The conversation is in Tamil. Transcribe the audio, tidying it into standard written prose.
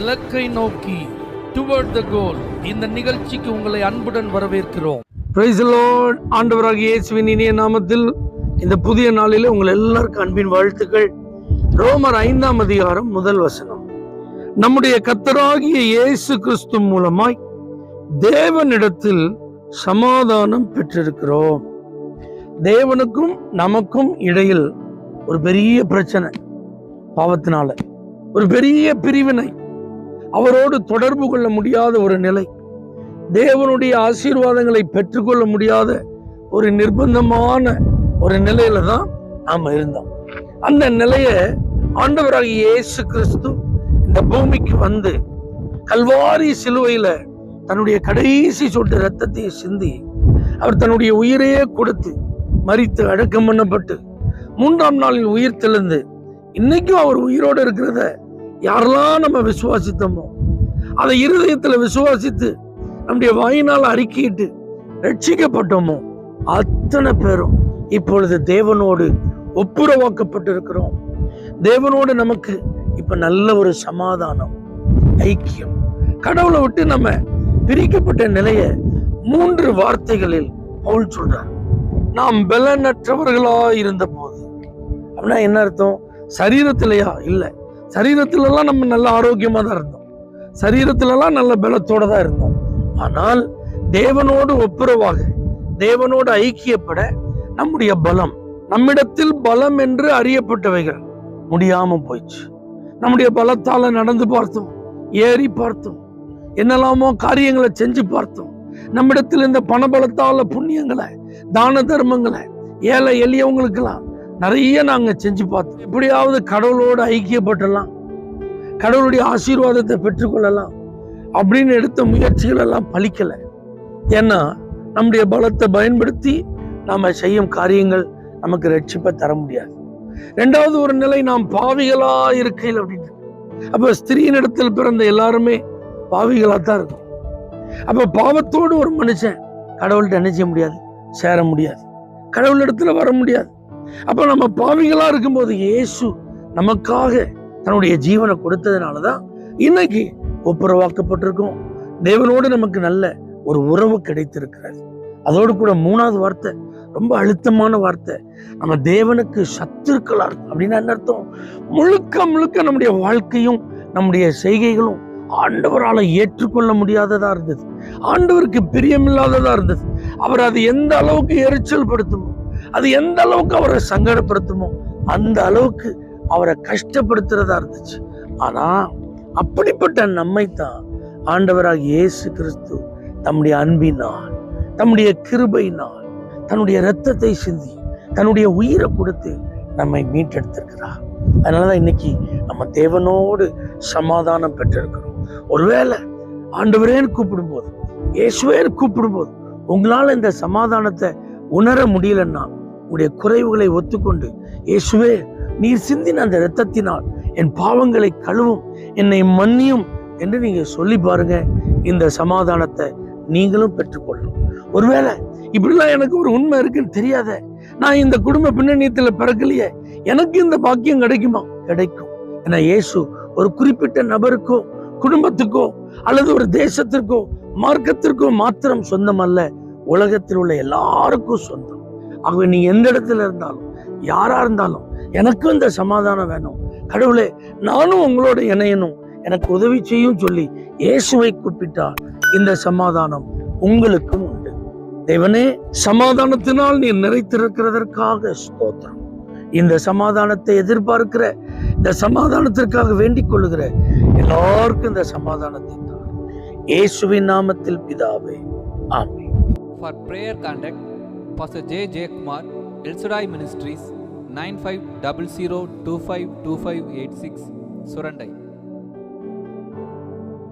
இலக்கை நோக்கி டுவர்ட் த கோல். இந்த நிகழ்ச்சிக்கு உங்களை அன்புடன் வரவேற்கிறோம். Praise the Lord. ஆண்டவராகிய இயேசுவின் இனிய நாமத்தில் இந்த புதிய நாளிலே உங்கள் எல்லாருக்கும் அன்பின் வாழ்த்துக்கள். ரோமர் 5ஆம் அதிகாரம் 1 வசனம். நம்முடைய கர்த்தராகிய இயேசு கிறிஸ்து மூலமாய் தேவனிடத்தில் சமாதானம் பெற்றிருக்கிறோம். தேவனுக்கும் நமக்கும் இடையில் ஒரு பெரிய பிரச்சனை, பாவத்தினால ஒரு பெரிய பிரிவினை, அவரோடு தொடர்பு கொள்ள முடியாத ஒரு நிலை, தேவனுடைய ஆசீர்வாதங்களை பெற்றுக்கொள்ள முடியாத ஒரு நிர்பந்தமான ஒரு நிலையில தான் நாம இருந்தோம். அந்த நிலைய ஆண்டவராகிய இயேசு கிறிஸ்து இந்த பூமிக்கு வந்து கல்வாரி சிலுவையில தன்னுடைய கடைசி சொட்டு ரத்தத்தை சிந்தி அவர் தன்னுடைய உயிரையே கொடுத்து மரித்து அடக்கம் பண்ணப்பட்டு 3ஆம் நாளில் உயிர் தெழுந்து இன்னைக்கும் அவர் உயிரோடு இருக்கிறத யாரெல்லாம் நம்ம விசுவாசித்தோமோ, அதை இருதயத்துல விசுவாசித்து நம்முடைய வாயினால் அறிக்கையிட்டு ரட்சிக்கப்பட்டோமோ, அத்தனை பேரும் இப்பொழுது தேவனோடு ஒப்புரவாக்கப்பட்டிருக்கிறோம். தேவனோடு நமக்கு இப்ப நல்ல ஒரு சமாதானம், ஐக்கியம். கடவுளை விட்டு நம்ம பிரிக்கப்பட்ட நிலைய 3 வார்த்தைகளில் பவுல் சொல்றார். நாம் பலனற்றவர்களா இருந்த போது, அப்படின்னா என்ன அர்த்தம்? சரீரத்திலையா? இல்லை, சரீரத்திலெல்லாம் நம்ம நல்ல ஆரோக்கியமா தான் இருந்தோம், சரீரத்திலெல்லாம் நல்ல பலத்தோட தான் இருந்தோம். ஆனால் தேவனோடு ஒப்புரவாக, தேவனோடு ஐக்கியப்பட நம்முடைய பலம், நம்மிடத்தில் பலம் என்று அறியப்பட்டவைகள் முடியாம போயிடுச்சு. நம்முடைய பலத்தால நடந்து பார்த்தோம், ஏறி பார்த்தோம், என்னெல்லாமோ காரியங்களை செஞ்சு பார்த்தோம். நம்மிடத்தில் இந்த பணபலத்தால புண்ணியங்களை, தான தர்மங்களை, ஏழை எளியவங்களுக்கெல்லாம் நிறைய நாங்க செஞ்சு பார்த்தோம். எப்படியாவது கடவுளோடு ஐக்கியப்பட்டலாம், கடவுளுடைய ஆசீர்வாதத்தை பெற்றுக்கொள்ளலாம் அப்படின்னு எடுத்த முயற்சிகள் எல்லாம் பலிக்கல. ஏன்னா நம்முடைய பலத்தை பயன்படுத்தி நாம செய்யும் காரியங்கள் நமக்கு ரட்சிப்பை தர முடியாது. 2வது ஒரு நிலை, நாம் பாவிகளா இருக்கையில் அப்படின்னு. அப்ப ஸ்திரீயின் இடத்தில் பிறந்த எல்லாருமே பாவிகளா தான் இருக்கும். அப்ப பாவத்தோடு ஒரு மனுஷன் கடவுள்கிட்ட என்ன செய்ய முடியாது? சேர முடியாது, கடவுள் இடத்துல வர முடியாது. அப்ப நம்ம பாவிகளா இருக்கும்போது இயேசு நமக்காக தன்னுடைய ஜீவனை கொடுத்ததுனாலதான் இன்னைக்கு ஒப்புரவாக்கப்பட்டிருக்கோம். தேவனோடு நமக்கு நல்ல ஒரு உறவு கிடைத்திருக்கிறது. அதோடு கூட 3வது வார்த்தை ரொம்ப அழுத்தமான வார்த்தை, நம்ம தேவனுக்கு சத்துருக்களா இருக்கும். அப்படின்னா என்ன அர்த்தம்? முழுக்க முழுக்க நம்முடைய வாழ்க்கையும் நம்முடைய செய்கைகளும் ஆண்டவரால ஏற்றுக்கொள்ள முடியாததா இருந்தது, ஆண்டவருக்கு பிரியமில்லாததா இருந்தது. அவர் அது எந்த அளவுக்கு எரிச்சல் படுத்துமோ, அது எந்த அளவுக்கு அவரை சங்கடப்படுத்துமோ, அந்த அளவுக்கு அவரை கஷ்டப்படுத்துறதா இருந்துச்சு. ஆனா அப்படிப்பட்ட நம்மைத்தான் ஆண்டவராக இயேசு கிறிஸ்து தம்முடைய அன்பினால், தம்முடைய கிருபையினால், தன்னுடைய இரத்தத்தை சிந்தி, தன்னுடைய உயிரை கொடுத்து நம்மை மீட்டெடுத்திருக்கிறார். அதனாலதான் இன்னைக்கு நம்ம தேவனோடு சமாதானம் பெற்றிருக்கிறோம். ஒருவேளை ஆண்டவரேன்னு கூப்பிடும்போது, இயேசுவேன்னு கூப்பிடும்போது உங்களால இந்த சமாதானத்தை உணர முடியலன்னா, உங்களுடைய குறைவுகளை ஒத்துக்கொண்டு, இயேசுவே நீர் சிந்தின அந்த இரத்தத்தினால் என் பாவங்களை கழுவும், என்னை மன்னியும் என்று நீங்க சொல்லி பாருங்க. இந்த சமாதானத்தை நீங்களும் பெற்றுக்கொள்ளும். ஒருவேளை இப்படிலாம் எனக்கு ஒரு உண்மை இருக்குன்னு தெரியாத, நான் இந்த குடும்ப பின்னணியத்துல பிறக்கலையே, எனக்கு இந்த பாக்கியம் கிடைக்குமா? கிடைக்கும். ஏன்னா இயேசு ஒரு குறிப்பிட்ட நபருக்கோ, குடும்பத்துக்கோ, அல்லது ஒரு தேசத்திற்கோ, மார்க்கத்திற்கோ மாத்திரம் சொந்தம் அல்ல, உலகத்தில் உள்ள எல்லாருக்கும் சொந்தம். ஆகவே நீ எந்த இடத்துல இருந்தாலும், யாரா இருந்தாலும், எனக்கும் இந்த சமாதானம் வேணும், கடவுளே நானும் உங்களோட இணையணும், எனக்கு உதவி செய்யும் சொல்லி இயேசுவை கூப்பிட்டால் இந்த சமாதானம் உங்களுக்கும் உண்டு. தேவனே, சமாதானத்தினால் நீ நிறைத்திருக்கிறதற்காக ஸ்தோத்திரம். இந்த சமாதானத்தை எதிர்பார்க்கிற, இந்த சமாதானத்திற்காக வேண்டிக் கொள்ளுகிற எல்லாருக்கும் இந்த சமாதானத்தை தான். இயேசுவின் நாமத்தில் பிதாவே, ஆமென். For prayer contact Pastor J. J. Kumar, El Shaddai Ministries, 9500252586, Surandai.